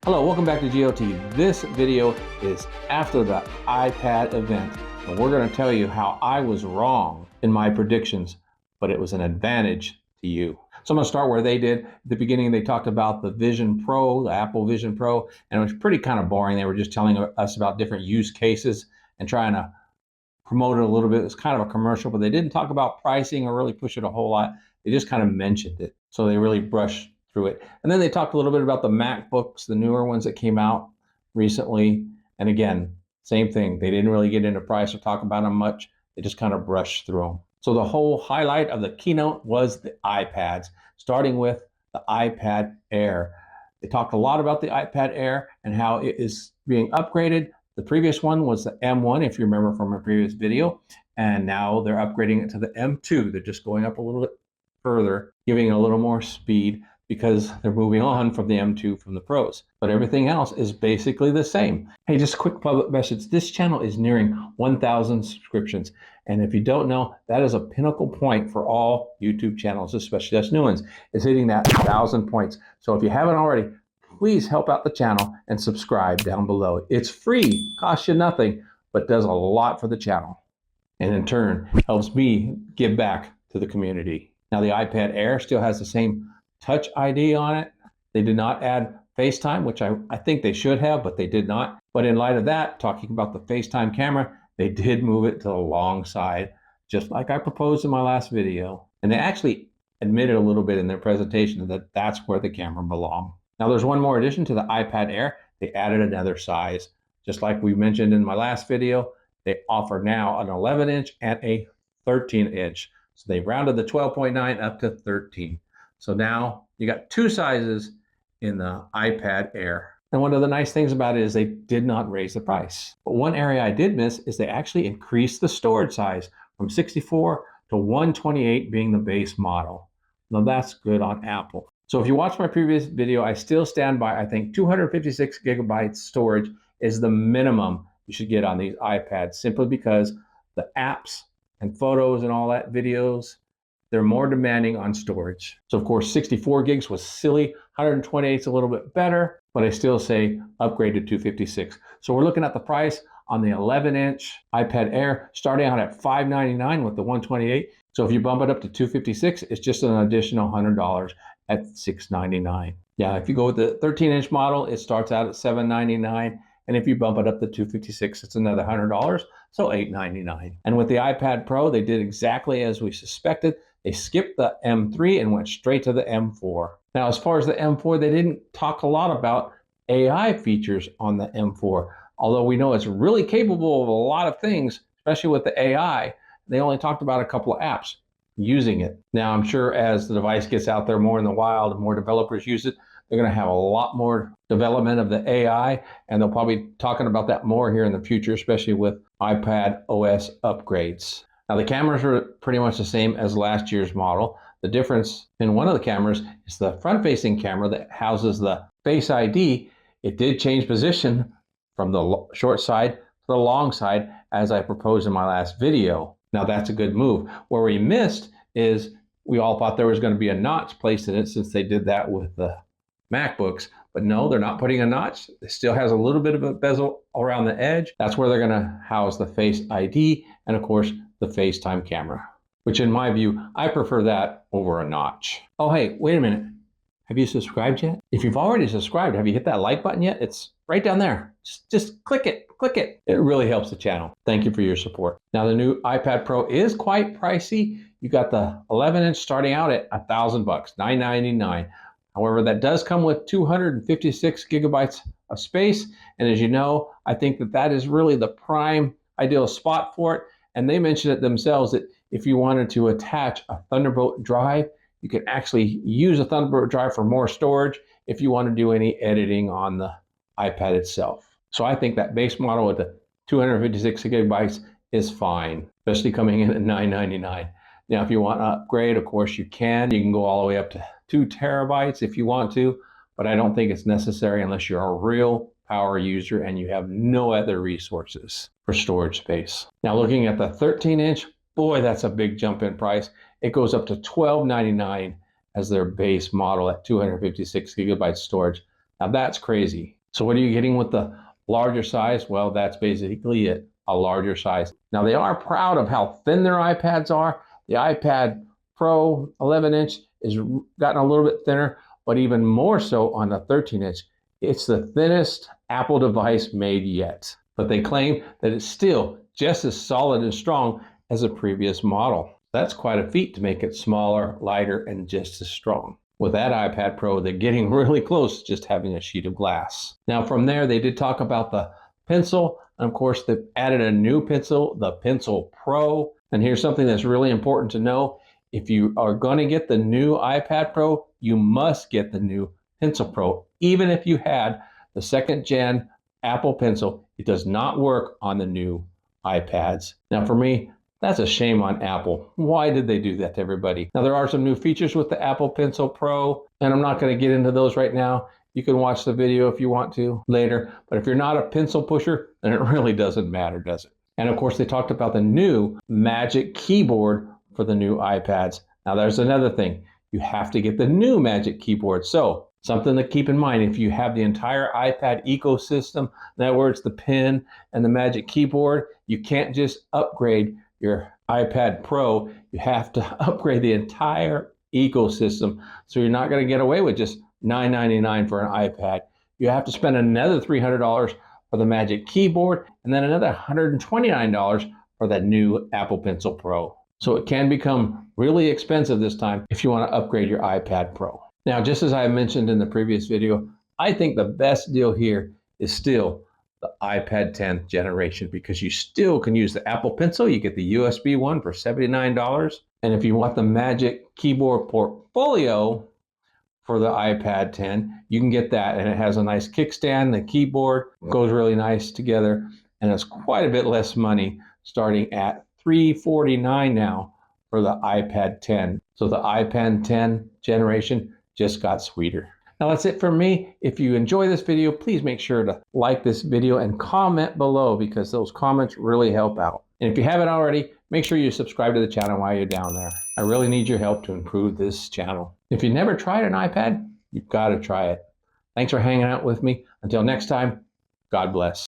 Hello, welcome back to GOT. This video is after the iPad event, and we're going to tell you how I was wrong in my predictions, but it was an advantage to you. So I'm going to start where they did. At the beginning, they talked about the Vision Pro, the Apple Vision Pro, and it was pretty kind of boring. They were just telling us about different use cases and trying to promote it a little bit. It was kind of a commercial, but they didn't talk about pricing or really push it a whole lot. They just kind of mentioned it. So they really brushed through it. And then they talked a little bit about the MacBooks, the newer ones that came out recently. And again, same thing. They didn't really get into price or talk about them much. They just kind of brushed through them. So the whole highlight of the keynote was the iPads, starting with the iPad Air. They talked a lot about the iPad Air and how it is being upgraded. The previous one was the M1, if you remember from a previous video, and now they're upgrading it to the M2. They're just going up a little bit further, giving it a little more speed, because they're moving on from the M2 from the Pros. But everything else is basically the same. Hey, just a quick public message. This channel is nearing 1,000 subscriptions. And if you don't know, that is a pinnacle point for all YouTube channels, especially us new ones, is hitting that 1,000 points. So if you haven't already, please help out the channel and subscribe down below. It's free, costs you nothing, but does a lot for the channel. And in turn, helps me give back to the community. Now the iPad Air still has the same Touch ID on it. They did not add FaceTime, which I think they should have, but they did not. But in light of that, talking about the FaceTime camera, they did move it to the long side, just like I proposed in my last video. And they actually admitted a little bit in their presentation that that's where the camera belonged. Now there's one more addition to the iPad Air. They added another size. Just like we mentioned in my last video, they offer now an 11-inch and a 13-inch. So they rounded the 12.9 up to 13. So now you got two sizes in the iPad Air. And one of the nice things about it is they did not raise the price. But one area I did miss is they actually increased the storage size from 64 to 128 being the base model. Now that's good on Apple. So if you watch my previous video, I still stand by, I think 256 gigabytes storage is the minimum you should get on these iPads, simply because the apps and photos and all that, videos, they're more demanding on storage. So of course, 64 gigs was silly. 128 is a little bit better, but I still say upgrade to 256. So we're looking at the price on the 11-inch iPad Air, starting out at $599 with the 128. So if you bump it up to 256, it's just an additional $100 at $699. Yeah, if you go with the 13-inch model, it starts out at $799. And if you bump it up to 256, it's another $100, so $899. And with the iPad Pro, they did exactly as we suspected. They skipped the M3 and went straight to the M4. Now, as far as the M4, they didn't talk a lot about AI features on the M4. Although we know it's really capable of a lot of things, especially with the AI, they only talked about a couple of apps using it. Now, I'm sure as the device gets out there more in the wild and more developers use it, they're going to have a lot more development of the AI, and they'll probably be talking about that more here in the future, especially with iPad OS upgrades. Now, the cameras are pretty much the same as last year's model. The difference in one of the cameras is the front-facing camera that houses the Face ID. It did change position from the short side to the long side, as I proposed in my last video. Now, that's a good move. Where we missed is we all thought there was going to be a notch placed in it, since they did that with the MacBooks, but no, they're not putting a notch. It still has a little bit of a bezel around the edge. That's where they're going to house the Face ID and, of course, the FaceTime camera, which in my view, I prefer that over a notch. Oh, hey, wait a minute. Have you subscribed yet? If you've already subscribed, have you hit that like button yet? It's right down there. Just click it, click it. It really helps the channel. Thank you for your support. Now, the new iPad Pro is quite pricey. You got the 11-inch starting out at $1,000, $999. However, that does come with 256 gigabytes of space. And as you know, I think that is really the prime ideal spot for it. And they mentioned it themselves that if you wanted to attach a Thunderbolt drive, you can actually use a Thunderbolt drive for more storage if you want to do any editing on the iPad itself. So I think that base model with the 256 gigabytes is fine, especially coming in at $999. Now, if you want to upgrade, of course you can. You can go all the way up to 2 terabytes if you want to, but I don't think it's necessary unless you're a real power user and you have no other resources for storage space. Now, looking at the 13-inch, boy, that's a big jump in price. It goes up to $1299 as their base model at 256 gigabytes storage. Now that's crazy. So what are you getting with the larger size? Well, that's basically it, a larger size. Now they are proud of how thin their iPads are. The iPad Pro 11-inch is gotten a little bit thinner, but even more so on the 13-inch. It's the thinnest Apple device made yet. But they claim that it's still just as solid and strong as a previous model. That's quite a feat to make it smaller, lighter, and just as strong. With that iPad Pro, they're getting really close to just having a sheet of glass. Now from there, they did talk about the pencil. And of course, they've added a new pencil, the Pencil Pro. And here's something that's really important to know. If you are going to get the new iPad Pro, you must get the new Pencil Pro. Even if you had the 2nd gen Apple Pencil, it does not work on the new iPads. Now for me, that's a shame on Apple. Why did they do that to everybody? Now there are some new features with the Apple Pencil Pro, and I'm not going to get into those right now. You can watch the video if you want to later, but if you're not a pencil pusher, then it really doesn't matter, does it? And of course, they talked about the new Magic Keyboard for the new iPads. Now there's another thing. You have to get the new Magic Keyboard. So something to keep in mind, if you have the entire iPad ecosystem, in other words, the pen and the Magic Keyboard, you can't just upgrade your iPad Pro. You have to upgrade the entire ecosystem. So you're not going to get away with just $9.99 for an iPad. You have to spend another $300 for the Magic Keyboard and then another $129 for that new Apple Pencil Pro. So it can become really expensive this time if you want to upgrade your iPad Pro. Now, just as I mentioned in the previous video, I think the best deal here is still the iPad 10th generation, because you still can use the Apple Pencil. You get the USB one for $79. And if you want the Magic Keyboard portfolio for the iPad 10, you can get that. And it has a nice kickstand. The keyboard goes really nice together. And it's quite a bit less money, starting at $349 now for the iPad 10. So the iPad 10 generation just got sweeter. Now that's it for me. If you enjoy this video, please make sure to like this video and comment below, because those comments really help out. And if you haven't already, make sure you subscribe to the channel while you're down there. I really need your help to improve this channel. If you've never tried an iPad, you've got to try it. Thanks for hanging out with me. Until next time, God bless.